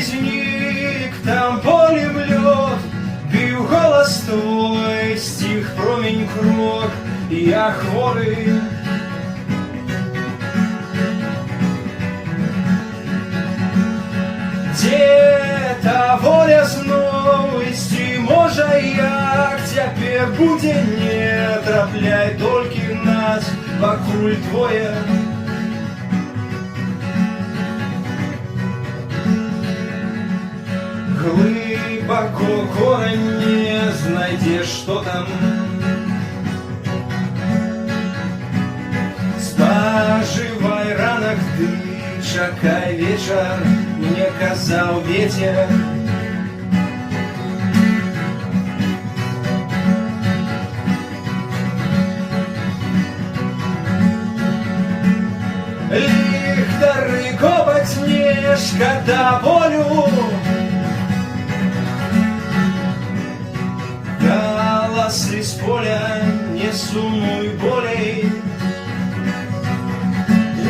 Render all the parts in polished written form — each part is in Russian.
знік, там полем льот, бив голос твой, стих промінь крок, я хворий. Дзе та воля зноў ісці можа, як цяпер будзе, не трапляй толькі нас, пакуль твое. Глыбоко корань не знайдзеш, што там. Спажывай ранак ты, чакай вечар, мне казаў ветер. Ліхтары копаць не шкада болю, галасы з поля не сумуй болей.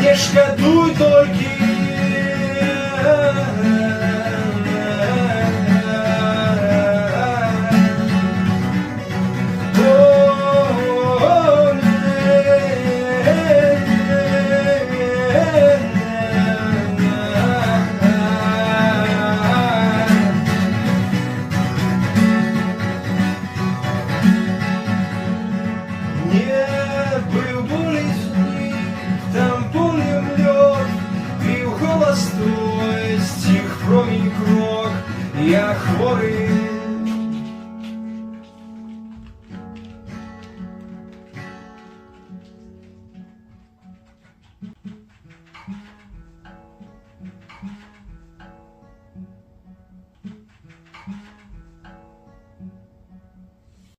Не шкадуй толькі